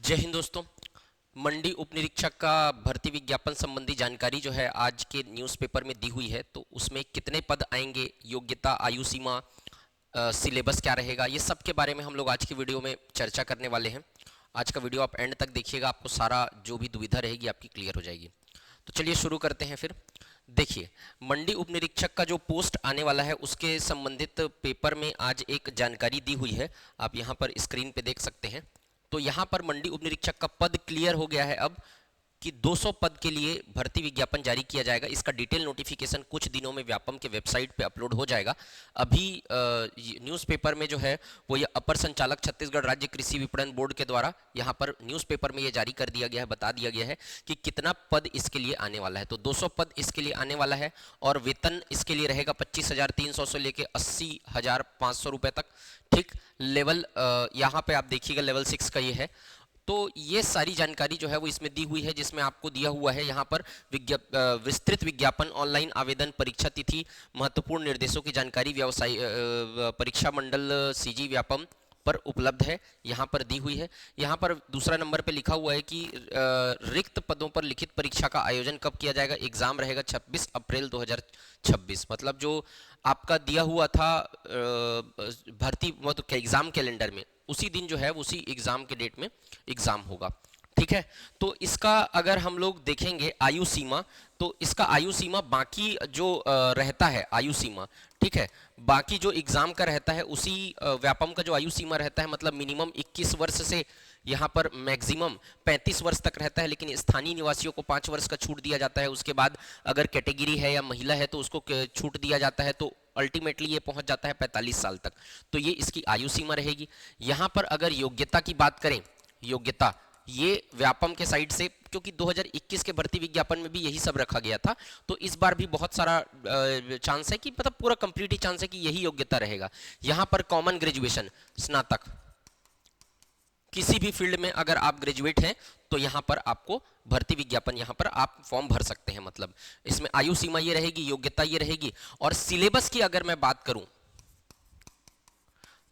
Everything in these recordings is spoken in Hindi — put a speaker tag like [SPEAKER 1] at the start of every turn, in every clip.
[SPEAKER 1] जय हिंद दोस्तों। मंडी उप निरीक्षक का भर्ती विज्ञापन संबंधी जानकारी जो है आज के न्यूज़पेपर में दी हुई है। तो उसमें कितने पद आएंगे, योग्यता, आयु सीमा, सिलेबस क्या रहेगा, ये सब के बारे में हम लोग आज की वीडियो में चर्चा करने वाले हैं। आज का वीडियो आप एंड तक देखिएगा, आपको सारा जो भी दुविधा रहेगी आपकी क्लियर हो जाएगी। तो चलिए शुरू करते हैं। फिर देखिए, मंडी उप निरीक्षक का जो पोस्ट आने वाला है उसके संबंधित पेपर में आज एक जानकारी दी हुई है, आप यहाँ पर स्क्रीन पे देख सकते हैं। तो यहाँ पर मंडी उप निरीक्षक का पद क्लियर हो गया है अब कि 200 पद के लिए भर्ती विज्ञापन जारी किया जाएगा। इसका डिटेल नोटिफिकेशन कुछ दिनों में व्यापम के वेबसाइट पे अपलोड हो जाएगा। अभी न्यूज़पेपर में जो है वो ये अपर संचालक छत्तीसगढ़ राज्य कृषि विपणन बोर्ड के द्वारा यहाँ पर न्यूज़पेपर में ये जारी कर दिया गया है, बता दिया गया है कि कितना पद इसके लिए आने वाला है। तो 200 पद इसके लिए आने वाला है और वेतन इसके लिए रहेगा 25,300 से लेकर 80,500 रुपये तक। ठीक, लेवल यहाँ पे आप देखिएगा लेवल 6 का ये है। तो ये सारी जानकारी जो है वो इसमें दी हुई है, जिसमें आपको दिया हुआ है यहाँ पर विस्तृत विज्ञापन, ऑनलाइन आवेदन, परीक्षा तिथि, महत्वपूर्ण निर्देशों की जानकारी व्यवसाय परीक्षा मंडल सीजी व्यापम पर उपलब्ध है, यहाँ पर दी हुई है। यहाँ पर दूसरा नंबर पे लिखा हुआ है कि रिक्त पदों पर लिखित परीक्षा का आयोजन कब किया जाएगा। एग्जाम रहेगा 26 अप्रैल 2026, मतलब जो आपका दिया हुआ था भर्ती मतलब एग्जाम कैलेंडर में, उसी दिन जो है उसी एग्जाम के डेट में एग्जाम होगा। ठीक है, तो इसका अगर हम लोग देखेंगे आयु सीमा, तो इसका आयु सीमा बाकी जो रहता है आयु सीमा, ठीक है, बाकी जो एग्जाम का रहता है उसी व्यापम का जो आयु सीमा रहता है, मतलब मिनिमम 21 वर्ष से यहाँ पर मैक्सिमम 35 वर्ष तक रहता है। लेकिन स्थानीय निवासियों को 5 वर्ष का छूट दिया जाता है। उसके बाद अगर कैटेगरी है या महिला है तो उसको छूट दिया जाता है, तो अल्टीमेटली ये पहुंच जाता है 45 साल तक। तो ये इसकी आयु सीमा रहेगी। यहाँ पर अगर योग्यता की बात करें, योग्यता ये व्यापम के साइड से, क्योंकि 2021 के भर्ती विज्ञापन में भी यही सब रखा गया था, तो इस बार भी बहुत सारा चांस है कि मतलब पूरा कंप्लीट ही चांस है कि यही योग्यता रहेगा। यहाँ पर कॉमन ग्रेजुएशन, स्नातक, किसी भी फील्ड में अगर आप ग्रेजुएट हैं तो यहाँ पर आपको भर्ती विज्ञापन, यहाँ पर आप फॉर्म भर सकते हैं। मतलब इसमें आयु सीमा ये रहेगी, योग्यता ये रहेगी। और सिलेबस की अगर मैं बात करूं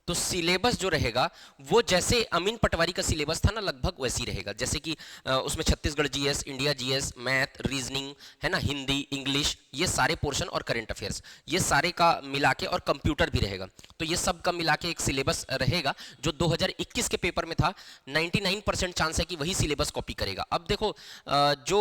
[SPEAKER 1] तो सिलेबस जो रहेगा वो जैसे अमीन पटवारी का सिलेबस था ना, लगभग वैसे ही रहेगा। जैसे कि उसमें Chhattisgarh GS, India GS, math, reasoning है ना, हिंदी, इंग्लिश, ये सारे पोर्शन और करंट अफेयर्स, ये सारे का मिला के, और कंप्यूटर भी रहेगा। तो ये सब का मिला के एक सिलेबस रहेगा जो 2021 के पेपर में था। 99% चांस है कि वही सिलेबस कॉपी करेगा। अब देखो जो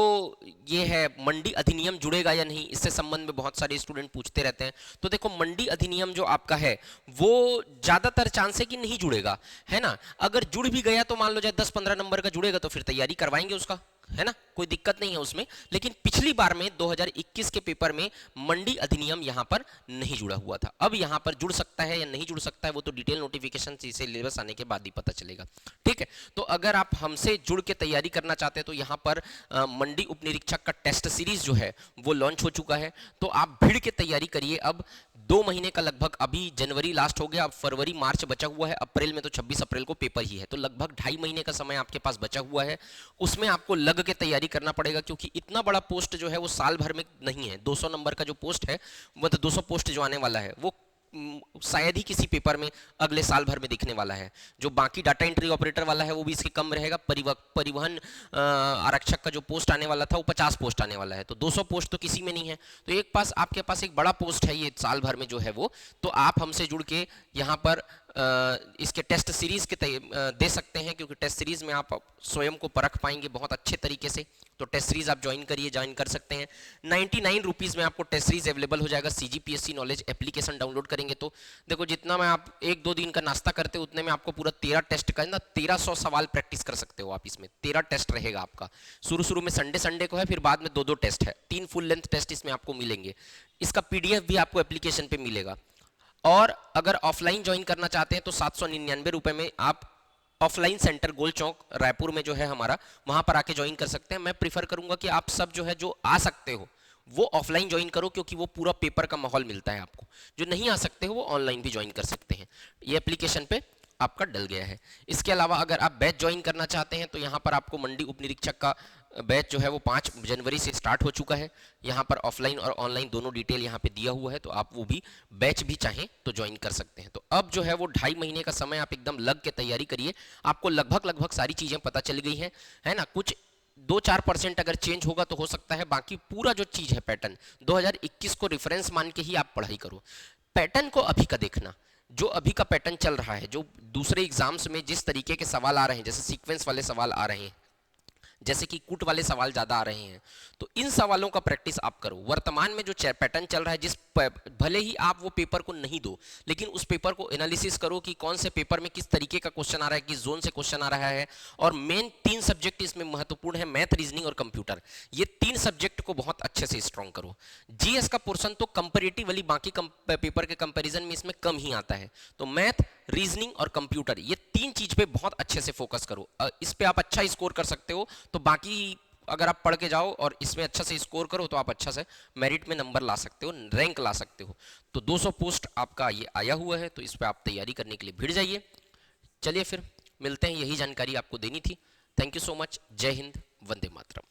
[SPEAKER 1] ये है मंडी अधिनियम जुड़ेगा या नहीं, इससे संबंध में बहुत सारे स्टूडेंट पूछते रहते हैं। तो देखो मंडी अधिनियम जो आपका है वो ज्यादातर चांस है कि नहीं जुड़ेगा, है ना। अगर जुड़ भी गया तो मान लो जाए 10-15 नंबर का जुड़ेगा तो फिर तैयारी करवाएंगे उसका, है ना, कोई दिक्कत नहीं है उसमें। लेकिन पिछली बार में 2021 के पेपर में मंडी अधिनियम यहां पर नहीं जुड़ा हुआ था। अब यहां पर जुड़ सकता है या नहीं जुड़ सकता है वो तो डिटेल नोटिफिकेशन सिलेबस आने के बाद ही पता चलेगा। ठीक है, तो अगर आप हमसे जुड़ के तैयारी करना चाहते हैं तो यहाँ पर मंडी उप निरीक्षक का टेस्ट सीरीज जो है वो लॉन्च हो चुका है। तो आप भिड़ के तैयारी करिए। अब 2 महीने का लगभग, अभी जनवरी लास्ट हो गया, अब फरवरी मार्च बचा हुआ है, अप्रैल में तो 26 अप्रैल को पेपर ही है, तो लगभग 2.5 महीने का समय आपके पास बचा हुआ है। उसमें आपको लग के तैयारी करना पड़ेगा, क्योंकि इतना बड़ा पोस्ट जो है वो साल भर में नहीं है। 200 नंबर का जो पोस्ट है, मतलब 200 पोस्ट जो आने वाला है वो शायद ही किसी पेपर में अगले साल भर में दिखने वाला है। जो बाकी डाटा एंट्री ऑपरेटर वाला है वो भी इसके कम रहेगा। परिवहन आरक्षक का जो पोस्ट आने वाला था वो 50 पोस्ट आने वाला है, तो 200 पोस्ट तो किसी में नहीं है। तो एक पास आपके पास एक बड़ा पोस्ट है ये साल भर में जो है वो, तो आप हमसे जुड़ के यहाँ पर इसके टेस्ट सीरीज के दे सकते हैं, क्योंकि टेस्ट सीरीज में आप स्वयं को परख पाएंगे बहुत अच्छे तरीके से। तो टेस्ट सीरीज आप ज्वाइन करिए, ज्वाइन कर सकते हैं। 99 रुपीज़ में आपको टेस्ट सीरीज अवेलेबल हो जाएगा। CGPSC नॉलेज एप्लीकेशन डाउनलोड करेंगे तो देखो, जितना में आप 1-2 दिन का नाश्ता करते हो उतने में आपको पूरा 13 टेस्ट का ना 1300 सवाल प्रैक्टिस कर सकते हो आप। इसमें 13 टेस्ट रहेगा आपका। शुरू में संडे को है, फिर बाद में 2-2 टेस्ट है, 3 फुल लेंथ टेस्ट इसमें आपको मिलेंगे। इसका PDF भी आपको एप्लीकेशन पे मिलेगा। और अगर ऑफलाइन ज्वाइन करना चाहते हैं तो 799 रुपए में आप ऑफलाइन सेंटर गोल चौक रायपुर में जो है हमारा, वहां पर आके ज्वाइन कर सकते हैं। मैं प्रीफर करूंगा कि आप सब जो है जो आ सकते हो वो ऑफलाइन ज्वाइन करो, क्योंकि वो पूरा पेपर का माहौल मिलता है आपको। जो नहीं आ सकते हो वो ऑनलाइन भी ज्वाइन कर सकते हैं, ये एप्लीकेशन पे आपका डल गया है। इसके अलावा अगर आप बैच ज्वाइन करना चाहते हैं तो यहाँ पर आपको मंडी उप निरीक्षक का बैच जो है वो 5 जनवरी से स्टार्ट हो चुका है। यहाँ पर ऑफलाइन और ऑनलाइन दोनों डिटेल यहाँ पे दिया हुआ है, तो आप वो भी बैच भी चाहें तो ज्वाइन कर सकते हैं। तो अब जो है वो 2.5 महीने का समय आप एकदम लग के तैयारी करिए। आपको लगभग लगभग सारी चीज़ें पता चल गई हैं, है ना। कुछ 2-4% अगर चेंज होगा तो हो सकता है, बाकी पूरा जो चीज़ है पैटर्न 2021 को रेफरेंस मान के ही आप पढ़ाई करो। पैटर्न को अभी का देखना, जो अभी का पैटर्न चल रहा है, जो दूसरे एग्जाम्स में जिस तरीके के सवाल आ रहे हैं, जैसे सीक्वेंस वाले सवाल आ रहे हैं, जैसे कि कूट वाले सवाल ज़्यादा आ रहे हैं, तो इन सवालों का प्रैक्टिस आप करो। वर्तमान में जो पैटर्न चल रहा है, भले ही आप वो पेपर को नहीं दो, लेकिन उस पेपर को एनालिसिस करो कि कौन से पेपर में किस तरीके का क्वेश्चन आ रहा है, किस जोन से क्वेश्चन आ रहा है। और मेन 3 सब्जेक्ट इसमें महत्वपूर्ण है, मैथ, रीजनिंग और कंप्यूटर। ये 3 सब्जेक्ट को बहुत अच्छे से स्ट्रॉन्ग करो। जीएस का पोर्शन तो कंपेरेटिवली बाकी पेपर के कंपेरिजन में इसमें कम ही आता है, तो मैथ, रीजनिंग और कंप्यूटर, ये 3 चीज पे बहुत अच्छे से फोकस करो। इस पे आप अच्छा स्कोर कर सकते हो, तो बाकी अगर आप पढ़ के जाओ और इसमें अच्छा से स्कोर करो तो आप अच्छा से मेरिट में नंबर ला सकते हो, रैंक ला सकते हो। तो 200 पोस्ट आपका ये आया हुआ है, तो इस पे आप तैयारी करने के लिए भिड़ जाइए। चलिए फिर मिलते हैं, यही जानकारी आपको देनी थी। Thank you so much. जय हिंद, वंदे मातरम।